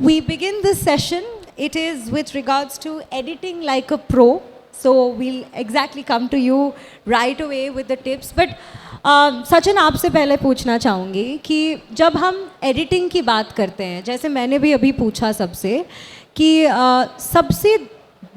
we begin this session. It is with regards to editing like a pro. So we'll exactly come to you right away with the tips. But Sachin, आपसे पहले पूछना चाहूँगी कि जब हम editing की बात करते हैं, जैसे मैंने भी अभी पूछा सबसे कि सबसे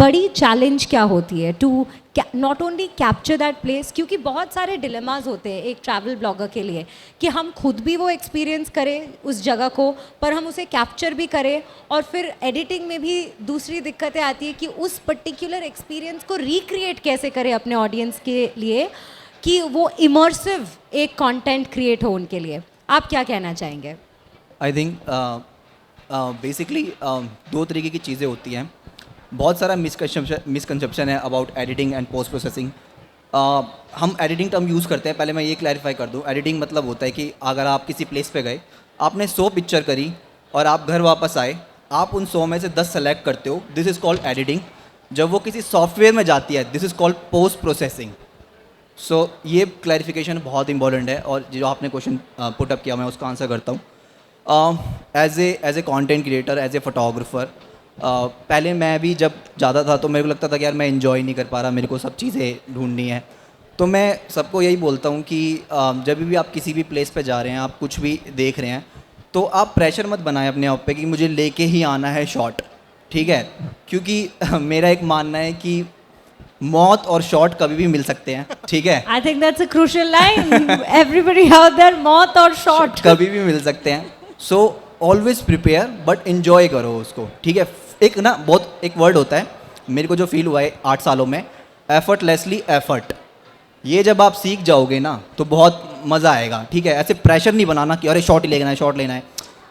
बड़ी चैलेंज क्या होती है to not only capture that place, क्योंकि बहुत सारे डिलेमास होते हैं एक ट्रैवल ब्लॉगर के लिए कि हम खुद भी वो एक्सपीरियंस करें उस जगह को, पर हम उसे कैप्चर भी करें, और फिर एडिटिंग में भी दूसरी दिक्कतें आती है कि उस पर्टिकुलर एक्सपीरियंस को रिक्रिएट कैसे करें अपने ऑडियंस के लिए कि वो इमर्सिव एक कंटेंट क्रिएट हो उनके लिए. आप क्या कहना चाहेंगे? आई थिंक बेसिकली दो तरीके की चीज़ें होती हैं. बहुत सारा मिसकंसेप्शन है about editing and post processing. हम एडिटिंग टर्म यूज़ करते हैं. पहले मैं ये क्लैरिफाई कर दूं, एडिटिंग मतलब होता है कि अगर आप किसी प्लेस पे गए, आपने 100 पिक्चर करी और आप घर वापस आए, आप उन 100 में से 10 सेलेक्ट करते हो, दिस इज़ कॉल्ड एडिटिंग. जब वो किसी सॉफ्टवेयर में जाती है, this is called post processing. So ये क्लैरिफिकेशन बहुत इंपॉर्टेंट है, और जो आपने क्वेश्चन पुटअप किया मैं उसका आंसर करता हूँ. As a content creator, as a photographer, पहले मैं भी जब जाता था तो मेरे को लगता था कि यार मैं इन्जॉय नहीं कर पा रहा, मेरे को सब चीज़ें ढूंढनी है. तो मैं सबको यही बोलता हूँ कि जब भी आप किसी भी प्लेस पे जा रहे हैं, आप कुछ भी देख रहे हैं, तो आप प्रेशर मत बनाएं अपने आप पे कि मुझे लेके ही आना है शॉट, ठीक है? क्योंकि मेरा एक मानना है कि मौत और शॉट कभी भी मिल सकते हैं, ठीक है? I think that's a crucial line. Everybody out there, मौत और शॉट कभी भी मिल सकते हैं. So always prepare, but enjoy करो उसको, ठीक है? एक ना बहुत एक वर्ड होता है, मेरे को जो फील हुआ है 8 सालों में, एफर्टलेसली एफर्ट. ये जब आप सीख जाओगे ना तो बहुत मज़ा आएगा, ठीक है? ऐसे प्रेशर नहीं बनाना कि अरे शॉट लेना है, शॉट लेना है.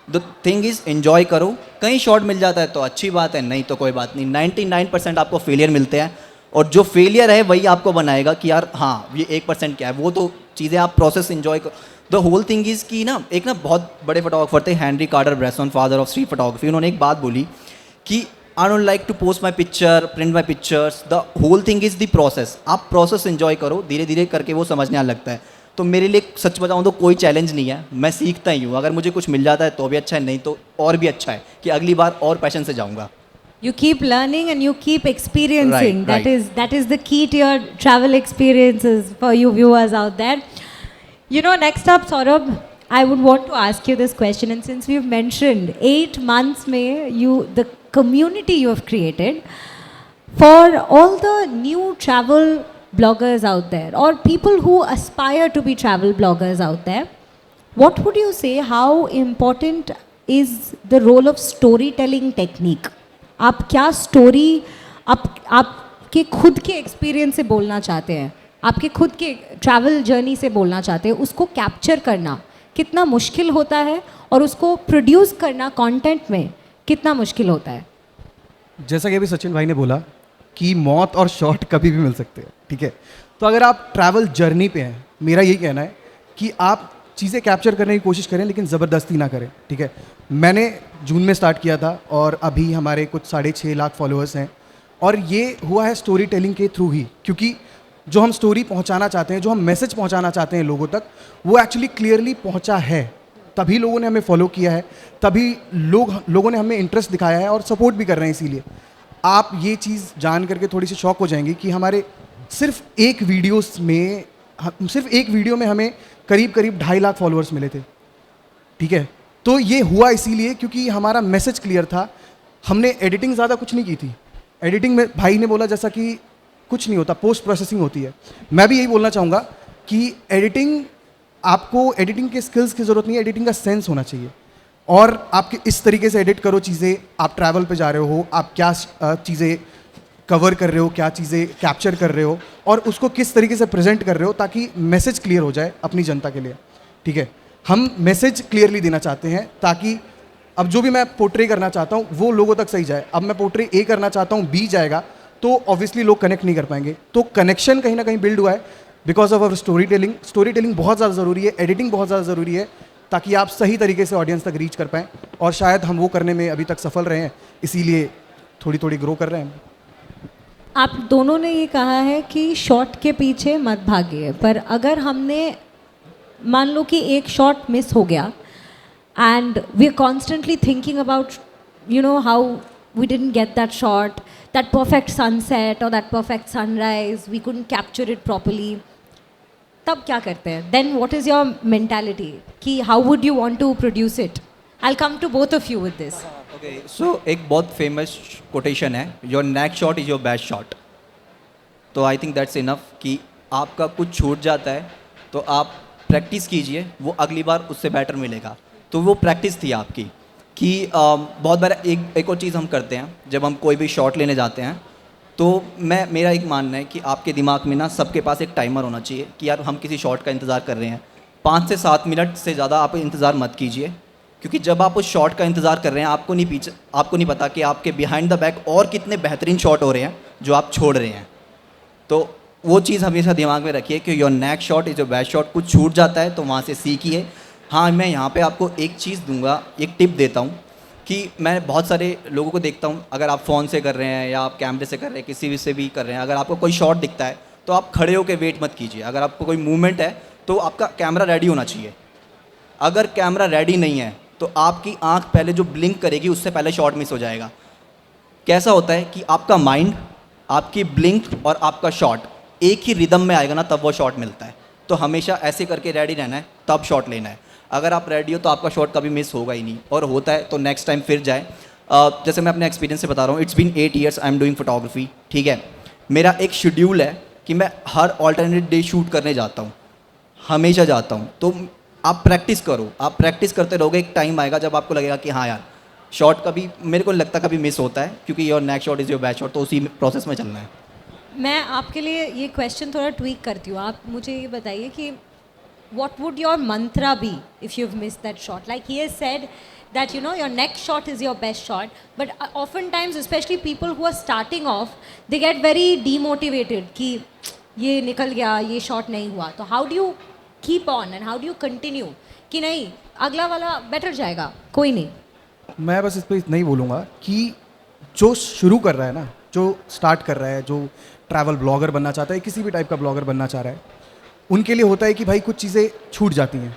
द थिंग इज़ एन्जॉय करो. कहीं शॉट मिल जाता है तो अच्छी बात है, नहीं तो कोई बात नहीं. 99% आपको फेलियर मिलते हैं, और जो फेलियर है वही आपको बनाएगा कि यार हाँ ये 1% क्या है. वो तो चीज़ें आप प्रोसेस एन्जॉय करो. द होल थिंग इज़ कि ना एक ना बहुत बड़े फोटोग्राफर थे, Henri Cartier Bresson, father of street photography. उन्होंने एक बात बोली कि I don't like to post my picture, print my pictures. The whole thing is the process. आप प्रोसेस एंजॉय करो, धीरे धीरे करके वो समझने आने लगता है. तो मेरे लिए सच बताऊँ तो कोई चैलेंज नहीं है, मैं सीखता ही हूँ. अगर मुझे कुछ मिल जाता है तो भी अच्छा है, नहीं तो और भी अच्छा है कि अगली बार और पैशन से जाऊँगा. You keep learning and you keep experiencing. Right. That is the key to your travel experiences for you viewers out there. You know, next up, Saurabh, I would want to ask you this question, and since we've mentioned 8 months the community you have created for all the new travel bloggers out there, or people who aspire to be travel bloggers out there, what would you say, how important is the role of storytelling technique? आप क्या story आपके खुद के experience से बोलना चाहते हैं, आपके खुद के ट्रैवल जर्नी से बोलना चाहते हैं, उसको कैप्चर करना कितना मुश्किल होता है, और उसको प्रोड्यूस करना कंटेंट में कितना मुश्किल होता है? जैसा कि अभी सचिन भाई ने बोला कि मौत और शॉट कभी भी मिल सकते हैं, ठीक है? तो अगर आप ट्रैवल जर्नी पे हैं, मेरा यही कहना है कि आप चीज़ें कैप्चर करने की कोशिश करें, लेकिन ज़बरदस्ती ना करें, ठीक है? मैंने जून में स्टार्ट किया था और अभी हमारे कुछ 6.5 लाख फॉलोअर्स हैं, और ये हुआ है स्टोरी टेलिंग के थ्रू ही. क्योंकि जो हम स्टोरी पहुंचाना चाहते हैं, जो हम मैसेज पहुंचाना चाहते हैं लोगों तक, वो एक्चुअली क्लियरली पहुंचा है. तभी लोगों ने हमें फॉलो किया है, तभी लोगों ने हमें इंटरेस्ट दिखाया है और सपोर्ट भी कर रहे हैं. इसीलिए आप ये चीज़ जान करके थोड़ी सी शॉक हो जाएंगे कि हमारे सिर्फ एक वीडियो में हमें करीब 2.5 लाख फॉलोअर्स मिले थे, ठीक है? तो ये हुआ इसीलिए क्योंकि हमारा मैसेज क्लियर था. हमने एडिटिंग ज़्यादा कुछ नहीं की थी. एडिटिंग में भाई ने बोला जैसा कि कुछ नहीं होता, पोस्ट प्रोसेसिंग होती है. मैं भी यही बोलना चाहूँगा कि आपको एडिटिंग के स्किल्स की ज़रूरत नहीं है, एडिटिंग का सेंस होना चाहिए. और आपके इस तरीके से एडिट करो चीज़ें, आप ट्रैवल पे जा रहे हो, आप क्या चीज़ें कवर कर रहे हो, क्या चीज़ें कैप्चर कर रहे हो, और उसको किस तरीके से प्रेजेंट कर रहे हो ताकि मैसेज क्लियर हो जाए अपनी जनता के लिए, ठीक है? हम मैसेज क्लियरली देना चाहते हैं ताकि अब जो भी मैं पोर्ट्रे करना चाहता हूँ वो लोगों तक सही जाए. अब मैं पोर्ट्रे ए करना चाहता हूँ, बी जाएगा तो ऑब्वियसली लोग कनेक्ट नहीं कर पाएंगे. तो कनेक्शन कहीं ना कहीं बिल्ड हुआ है because of our story telling. Story telling बहुत ज़्यादा ज़रूरी है, एडिटिंग बहुत ज़्यादा ज़रूरी है, ताकि आप सही तरीके से ऑडियंस तक रीच कर पाएँ. और शायद हम वो करने में अभी तक सफल रहे हैं, इसीलिए थोड़ी ग्रो कर रहे हैं. आप दोनों ने ये कहा है कि शॉट के पीछे मत भागिए, पर अगर हमने मान लो कि एक शॉट मिस हो गया and we are constantly thinking about you know, how we didn't get that shot, that perfect sunset or that perfect sunrise, we couldn't capture it properly. तब क्या करते हैं? Then what is your mentality? कि how would you want to produce it? I'll come to both of you with this. Okay so एक बहुत famous quotation है, your next shot is your best shot. तो आई think that's enough कि आपका कुछ छूट जाता है तो आप प्रैक्टिस कीजिए, वो अगली बार उससे बेटर मिलेगा. तो वो प्रैक्टिस थी आपकी कि बहुत बार एक और चीज़ हम करते हैं जब हम कोई भी शॉट लेने जाते हैं. तो मेरा एक मानना है कि आपके दिमाग में ना सबके पास एक टाइमर होना चाहिए कि यार हम किसी शॉट का इंतज़ार कर रहे हैं. 5 से 7 मिनट से ज़्यादा आप इंतज़ार मत कीजिए, क्योंकि जब आप उस शॉट का इंतज़ार कर रहे हैं आपको नहीं पता कि आपके बिहाइंड द बैक और कितने बेहतरीन शॉट हो रहे हैं जो आप छोड़ रहे हैं. तो वो चीज़ हमेशा दिमाग में रखिए कि your next shot is your best shot. कुछ छूट जाता है तो वहाँ से सीखिए. हाँ, मैं यहाँ पे आपको एक चीज़ दूंगा, एक टिप देता हूँ कि मैं बहुत सारे लोगों को देखता हूँ, अगर आप फ़ोन से कर रहे हैं या आप कैमरे से कर रहे हैं, किसी भी से भी कर रहे हैं, अगर आपको कोई शॉट दिखता है तो आप खड़े होकर वेट मत कीजिए. अगर आपको कोई मूवमेंट है तो आपका कैमरा रेडी होना चाहिए. अगर कैमरा रेडी नहीं है तो आपकी आंख पहले जो ब्लिंक करेगी उससे पहले शॉट मिस हो जाएगा. कैसा होता है कि आपका माइंड, आपकी ब्लिंक और आपका शॉट एक ही रिदम में आएगा ना, तब वो शॉट मिलता है. तो हमेशा ऐसे करके रेडी रहना है, तब शॉट लेना है. अगर आप रेडी हो तो आपका शॉट कभी मिस होगा ही नहीं, और होता है तो नेक्स्ट टाइम फिर जाए. जैसे मैं अपने एक्सपीरियंस से बता रहा हूँ, it's been 8 years I am doing photography. ठीक है, मेरा एक शेड्यूल है कि मैं हर ऑल्टरनेट डे शूट करने जाता हूँ, हमेशा जाता हूँ. तो आप प्रैक्टिस करो, आप प्रैक्टिस करते रहोगे, एक टाइम आएगा जब आपको लगेगा कि हाँ यार शॉट कभी, मेरे को लगता कभी मिस होता है, क्योंकि your next shot is your best shot. तो उसी प्रोसेस में चलना है. मैं आपके लिए ये क्वेश्चन थोड़ा ट्वीक करती हूँ. आप मुझे ये बताइए कि what would your mantra be if you've missed that shot? Like he has said that, you know, your next shot is your best shot, but oftentimes, especially people who are starting off, they get very demotivated कि ये निकल गया, ये shot नहीं हुआ. तो how do you keep on and how do you continue कि नहीं अगला वाला better जाएगा, कोई नहीं? मैं बस इस पर इतना ही बोलूँगा कि जो शुरू कर रहा है ना, जो स्टार्ट कर रहा है, जो ट्रैवल ब्लॉगर बनना चाहता है, किसी भी टाइप का ब्लॉगर बनना चाह रहा है, उनके लिए होता है कि भाई कुछ चीज़ें छूट जाती हैं.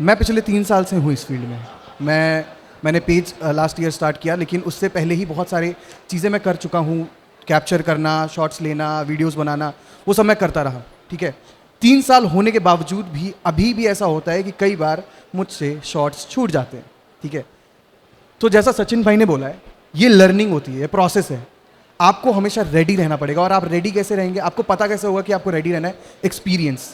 मैं पिछले 3 साल से हूँ इस फील्ड में. मैंने पेज लास्ट ईयर स्टार्ट किया, लेकिन उससे पहले ही बहुत सारी चीज़ें मैं कर चुका हूँ. कैप्चर करना, शॉट्स लेना, वीडियोस बनाना, वो सब मैं करता रहा. ठीक है, 3 साल होने के बावजूद भी अभी भी ऐसा होता है कि कई बार मुझसे शॉट्स छूट जाते हैं. ठीक है, तो जैसा सचिन भाई ने बोला है, ये लर्निंग होती है, प्रोसेस है. आपको हमेशा रेडी रहना पड़ेगा. और आप रेडी कैसे रहेंगे, आपको पता कैसे होगा कि आपको रेडी रहना है? एक्सपीरियंस.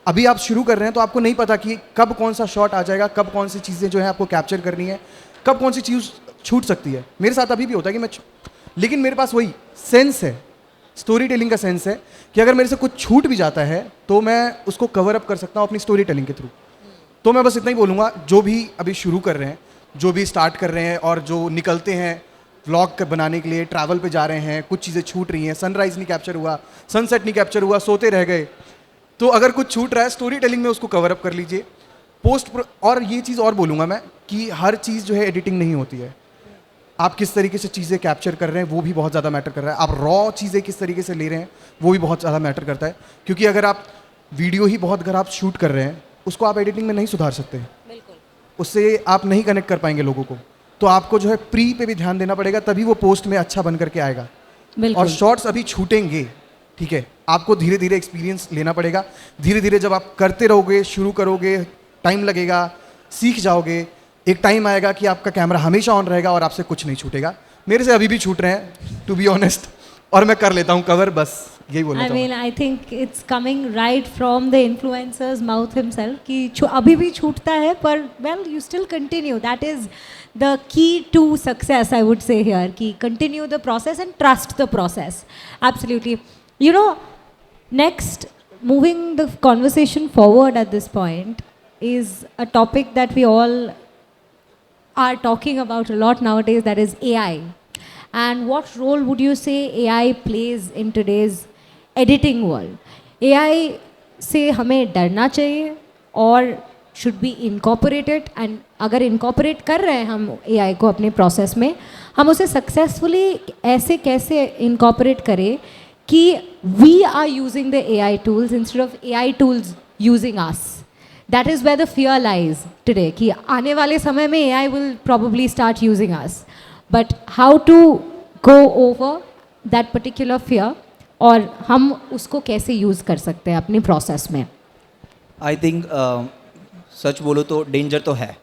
अभी आप शुरू कर रहे हैं तो आपको नहीं पता कि कब कौन सा शॉट आ जाएगा, कब कौन सी चीज़ें जो है आपको कैप्चर करनी है, कब कौन सी चीज़ छूट सकती है. मेरे साथ अभी भी होता है कि लेकिन मेरे पास वही सेंस है, स्टोरी टेलिंग का सेंस है कि अगर मेरे से कुछ छूट भी जाता है तो मैं उसको कवर अप कर सकता हूँ अपनी स्टोरी टेलिंग के थ्रू. तो मैं बस इतना ही बोलूँगा, जो भी अभी शुरू कर रहे हैं, जो भी स्टार्ट कर रहे हैं और जो निकलते हैं व्लॉग बनाने के लिए, ट्रैवल पे जा रहे हैं, कुछ चीज़ें छूट रही हैं, सनराइज़ नहीं कैप्चर हुआ, सनसेट नहीं कैप्चर हुआ, सोते रह गए, तो अगर कुछ छूट रहा है स्टोरी टेलिंग में उसको कवर अप कर लीजिए. और ये चीज़ और बोलूँगा मैं कि हर चीज़ जो है एडिटिंग नहीं होती है. आप किस तरीके से चीज़ें कैप्चर कर रहे हैं वो भी बहुत ज़्यादा मैटर कर रहा है. आप रॉ चीज़ें किस तरीके से ले रहे हैं वो भी बहुत ज़्यादा मैटर करता है. क्योंकि अगर आप वीडियो ही बहुत अगर आप शूट कर रहे हैं, उसको आप एडिटिंग में नहीं सुधार सकते. उससे आप नहीं कनेक्ट कर पाएंगे लोगों को. तो आपको जो है प्री पे भी ध्यान देना पड़ेगा, तभी वो पोस्ट में अच्छा बन करके आएगा. और शॉर्ट्स अभी छूटेंगे. ठीक है, आपको धीरे धीरे एक्सपीरियंस लेना पड़ेगा. धीरे धीरे जब आप करते रहोगे, शुरू करोगे, टाइम लगेगा, सीख जाओगे. एक टाइम आएगा कि आपका कैमरा हमेशा ऑन रहेगा और आपसे कुछ नहीं छूटेगा. मेरे से अभी भी छूट रहे हैं, टू बी ऑनेस्ट, और मैं कर लेता हूँ कवर. बस यही बोलना I mean, I think it's coming right from the influencer's mouth himself कि अभी भी छूटता है, पर well, you still continue. That is the key to success, I would say here, कि continue the process and trust the process. Absolutely. You know, next, moving the conversation forward at this point is a topic that we all are talking about a lot nowadays, that is AI. And what role would you say AI plays in today's editing world? AI से हमें डरना चाहिए और should be incorporated, and अगर incorporate कर रहे हैं हम AI को अपने process में, हम उसे successfully ऐसे कैसे incorporate करें कि we are using the AI tools instead of AI tools using us. That is where the fear lies today कि आने वाले समय में AI will probably start using us. But how to go over that particular fear और हम उसको कैसे use कर सकते हैं अपनी प्रोसेस में. आई थिंक सच बोलो तो डेंजर तो है,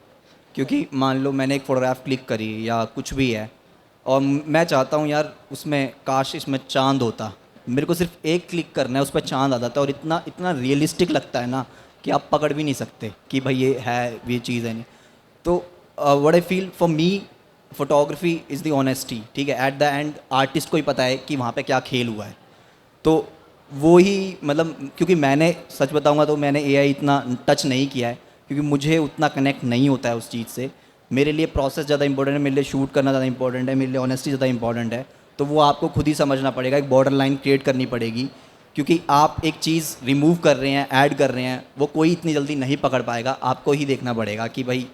क्योंकि मान लो मैंने एक फ़ोटोग्राफ क्लिक करी या कुछ भी है और मैं चाहता हूँ यार उसमें काश इसमें चांद होता, मेरे को सिर्फ एक क्लिक करना है उस पर चांद आ जाता है और इतना इतना रियलिस्टिक लगता है ना कि आप पकड़ भी नहीं सकते कि भाई ये है, ये चीज़ है नहीं. तो what I feel for me photography is the honesty. ठीक है, एट द एंड आर्टिस्ट को ही पता है कि वहाँ पे क्या खेल हुआ है. तो वो ही मतलब, क्योंकि मैंने सच बताऊंगा तो मैंने एआई इतना टच नहीं किया है, क्योंकि मुझे उतना कनेक्ट नहीं होता है उस चीज़ से. मेरे लिए प्रोसेस ज़्यादा इंपॉर्टेंट है, मेरे लिए शूट करना ज़्यादा इंपॉर्टेंट है, मेरे लिए ऑनेस्टी ज़्यादा इंपॉर्टेंट है. तो वो आपको खुद ही समझना पड़ेगा, एक बॉर्डर लाइन क्रिएट करनी पड़ेगी, क्योंकि आप एक चीज़ रिमूव कर रहे हैं, ऐड कर रहे हैं, वो कोई इतनी जल्दी नहीं पकड़ पाएगा. आपको ही देखना पड़ेगा कि भाई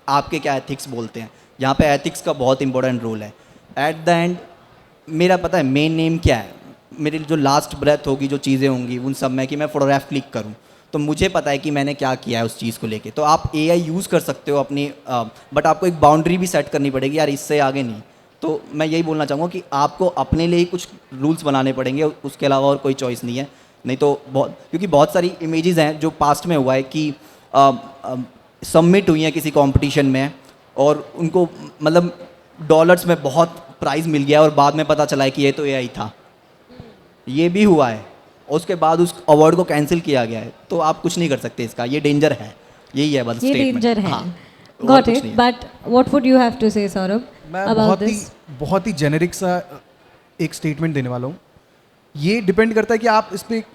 आपके क्या एथिक्स बोलते हैं. यहाँ पे एथिक्स का बहुत इंपॉर्टेंट रोल है. एट द एंड मेरा पता है मेन नेम क्या है, मेरी जो लास्ट ब्रेथ होगी, जो चीज़ें होंगी उन सब में, कि मैं फ़ोटोग्राफ क्लिक करूँ, तो मुझे पता है कि मैंने क्या किया है उस चीज़ को लेके. तो आप एआई यूज़ कर सकते हो अपनी, बट आपको एक बाउंड्री भी सेट करनी पड़ेगी यार, इससे आगे नहीं. तो मैं यही बोलना चाहूँगा कि आपको अपने लिए ही कुछ रूल्स बनाने पड़ेंगे, उसके अलावा और कोई चॉइस नहीं है. नहीं तो बहुत, क्योंकि बहुत सारी इमेजेस हैं जो पास्ट में हुआ है कि सबमिट हुई हैं किसी कंपटीशन में और उनको मतलब डॉलर्स में बहुत प्राइज़ मिल गया और बाद में पता चला है कि ये तो एआई था. ये भी हुआ है और उसके बाद उस अवार्ड को कैंसिल किया गया है. तो आप कुछ नहीं कर सकते इसका, ये डेंजर है. यही है बस ये स्टेटमेंट. डेंजर है. हाँ, और गॉट कुछ इट. नहीं है. But what would you have to say Saurabh मैं अबाउट दिस? बहुत ही जेनेरिक सा एक स्टेटमेंट देने वाला हूँ. ये डिपेंड करता है कि आप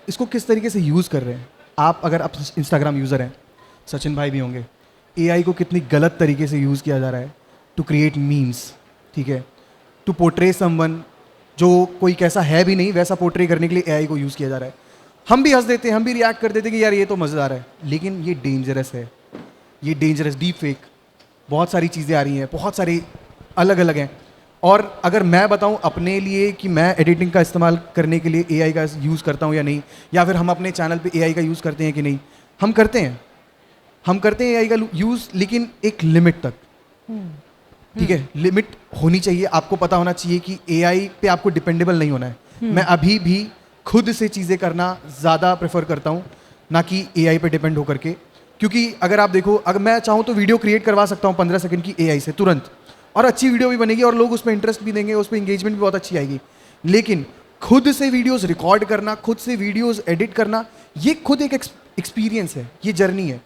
इसको किस तरीके से यूज़ कर रहे हैं. अगर आप इंस्टाग्राम यूज़र हैं, सचिन भाई भी होंगे, एआई को कितनी गलत तरीके से यूज़ किया जा रहा है टू क्रिएट मीम्स. ठीक है, टू पोर्ट्रे समवन जो कोई कैसा है भी नहीं वैसा पोर्ट्रे करने के लिए एआई को यूज़ किया जा रहा है. हम भी हंस देते हैं, हम भी रिएक्ट कर देते हैं कि यार ये तो मज़ेदार है, लेकिन ये डेंजरस है. ये डेंजरस डीप फेक, बहुत सारी चीज़ें आ रही हैं, बहुत सारी अलग अलग हैं. और अगर मैं बताऊं अपने लिए कि मैं एडिटिंग का इस्तेमाल करने के लिए एआई का यूज़ करता हूं या नहीं, या फिर हम अपने चैनल पे एआई का यूज़ करते हैं कि नहीं, हम करते हैं एआई का यूज़, लेकिन एक लिमिट तक. ठीक है, लिमिट होनी चाहिए. आपको पता होना चाहिए कि एआई पे आपको डिपेंडेबल नहीं होना है. मैं अभी भी खुद से चीज़ें करना ज़्यादा प्रेफर करता हूँ, ना कि एआई पे डिपेंड होकर के. क्योंकि अगर आप देखो, अगर मैं चाहूँ तो वीडियो क्रिएट करवा सकता हूँ 15 सेकंड की एआई से तुरंत, और अच्छी वीडियो भी बनेगी और लोग उस पर इंटरेस्ट भी देंगे, उस पर इंगेजमेंट भी बहुत अच्छी आएगी. लेकिन खुद से वीडियोस रिकॉर्ड करना, खुद से वीडियोस एडिट करना, ये खुद एक एक्सपीरियंस है, ये जर्नी है,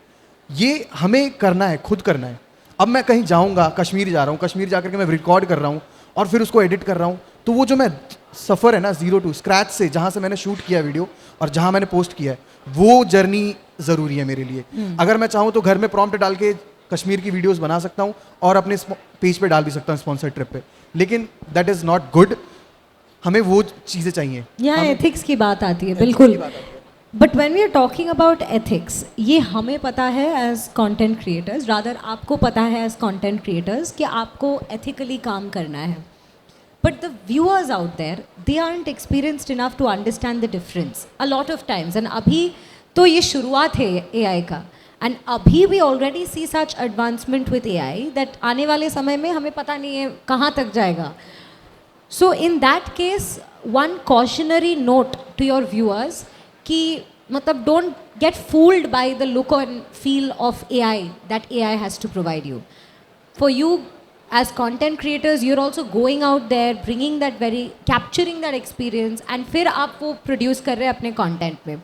ये हमें करना है, खुद करना है. अब मैं कहीं जाऊँगा, कश्मीर जा रहा हूँ, कश्मीर जाकर के मैं रिकॉर्ड कर रहा हूँ और फिर उसको एडिट कर रहा हूँ, तो वो जो मैं सफ़र है ना, 0 to स्क्रैच से, जहाँ से मैंने शूट किया वीडियो और जहाँ मैंने पोस्ट किया है, वो जर्नी ज़रूरी है मेरे लिए. अगर मैं चाहूँ तो घर में प्रॉम्प्ट डाल के कश्मीर की वीडियोस बना सकता हूँ और अपने पेज पे डाल भी सकता हूँ स्पॉन्सर्ड ट्रिप पे, लेकिन दैट इज़ नॉट गुड. हमें वो चीज़ें चाहिए. यहाँ हमें एथिक्स की बात आती है, ethics बिल्कुल. की बात आती है. But when we are talking about ethics, ये हमें पता है एज कंटेंट क्रिएटर्स, रादर आपको पता है एज कंटेंट क्रिएटर्स कि आपको एथिकली काम करना है. But the viewers out there, they aren't experienced enough to understand the difference a lot of times. And अभी तो ये शुरुआत है एआई का, एंड अभी we already see such advancement with AI that आने वाले समय में हमें पता नहीं है कहाँ तक जाएगा. So in that case, one cautionary note to your viewers कि मतलब don't get fooled by the look and feel of AI that AI has to provide you. For you as content creators, you're also going out there, bringing that capturing that experience, and फिर आप वो produce कर रहे हैं अपने content में.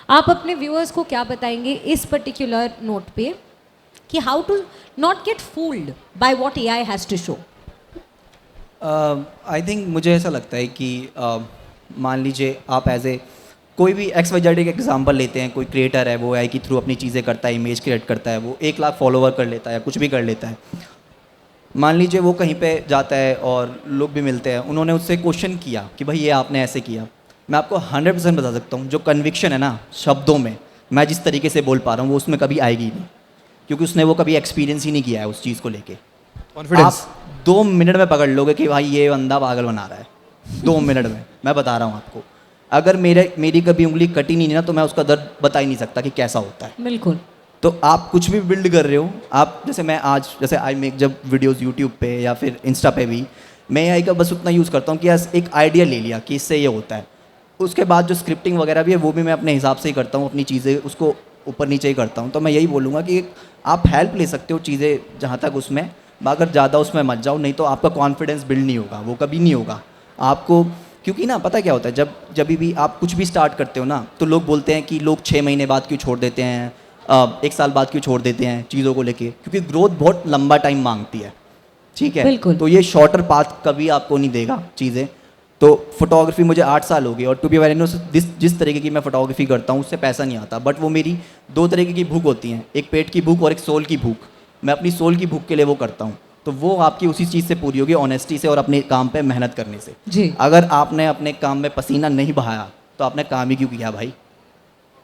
आप अपने viewers को क्या बताएंगे इस particular note पे कि how to not get fooled by what AI has to show? I think मुझे ऐसा लगता है कि मान लीजिए आप एज ए कोई भी XYZ एक एग्जांपल लेते हैं, कोई क्रिएटर है, वो AI के थ्रू अपनी चीज़ें करता है, इमेज क्रिएट करता है, वो 1 लाख फॉलोवर कर लेता है या कुछ भी कर लेता है. मान लीजिए वो कहीं पे जाता है और लोग भी मिलते हैं, उन्होंने उससे क्वेश्चन किया कि भाई ये आपने ऐसे किया. मैं आपको 100% बता सकता हूँ, जो कन्विक्शन है ना शब्दों में, मैं जिस तरीके से बोल पा रहा हूँ वो उसमें कभी आएगी नहीं, क्योंकि उसने वो कभी एक्सपीरियंस ही नहीं किया है उस चीज़ को लेके. कॉन्फिडेंस आप 2 मिनट में पकड़ लोगे कि भाई ये बंदा पागल बना रहा है. 2 मिनट में मैं बता रहा हूँ आपको. अगर मेरी कभी उंगली कटी नहीं ना, तो मैं उसका दर्द बता ही नहीं सकता कि कैसा होता है. बिल्कुल. तो आप कुछ भी बिल्ड कर रहे हो, आप जैसे मैं आज, जैसे आई मेक जब वीडियोस यूट्यूब पे या फिर इंस्टा पे भी, मैं AI का बस उतना यूज़ करता हूँ कि यार एक आइडिया ले लिया कि इससे ये होता है, उसके बाद जो स्क्रिप्टिंग वगैरह भी है वो भी मैं अपने हिसाब से ही करता हूँ, अपनी चीज़ें उसको ऊपर नीचे ही करता हूँ। तो मैं यही बोलूँगा कि आप हेल्प ले सकते हो चीज़ें जहाँ तक उसमें, मगर ज़्यादा उसमें मत जाओ, नहीं तो आपका कॉन्फिडेंस बिल्ड नहीं होगा, वो कभी नहीं होगा आपको। क्योंकि ना पता क्या होता है, जब भी आप कुछ भी स्टार्ट करते हो ना, तो लोग बोलते हैं कि लोग 6 महीने बाद क्यों छोड़ देते हैं, 1 साल बाद क्यों छोड़ देते हैं चीज़ों को लेके, क्योंकि ग्रोथ बहुत लंबा टाइम मांगती है, ठीक है। बिल्कुल। तो ये शॉर्टर पाथ कभी आपको नहीं देगा चीज़ें। तो फोटोग्राफी मुझे 8 साल हो गई, और टू बी वेरी ऑनेस्ट जिस तरीके की मैं फोटोग्राफी करता हूँ उससे पैसा नहीं आता, बट वो मेरी 2 तरीके की भूख होती हैं, एक पेट की भूख और एक सोल की भूख। मैं अपनी सोल की भूख के लिए वो करता हूँ, तो वो आपकी उसी चीज़ से पूरी होगी, ऑनेस्टी से और अपने काम पे मेहनत करने से। जी। अगर आपने अपने काम में पसीना नहीं बहाया तो आपने काम ही क्यों किया भाई।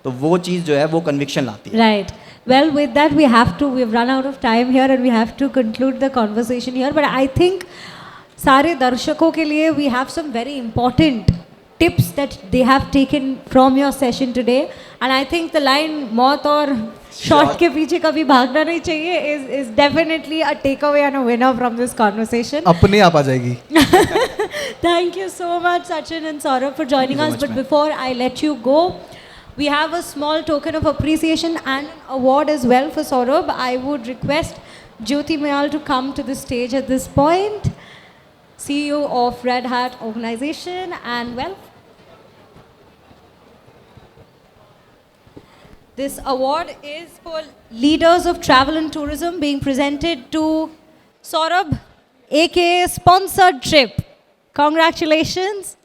तो वो चीज़ जो है वो कन्विक्शन लाती है। Right. Well, with that, we've run out of time here and we have to conclude the conversation here. But I think सारे दर्शकों के लिए we have some very important tips that they have taken from your session today. And I think the line मौत और shot के पीछे कभी भागना नहीं चाहिए is definitely a takeaway and a winner from this conversation. अपने आप आ जाएगी। Thank you so much, Sachin and Saurabh, for joining Thank you us. so But much, ma'am. before I let you go, we have a small token of appreciation and an award as well for Saurabh. I would request Jyoti Mayal to come to the stage at this point, CEO of Red Hat Organization, and well, this award is for Leaders of Travel and Tourism, being presented to Saurabh, aka Sponsored Trip. Congratulations.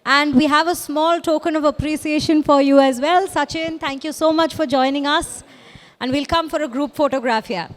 And we have a small token of appreciation for you as well. Sachin, thank you so much for joining us. And we'll come for a group photograph here.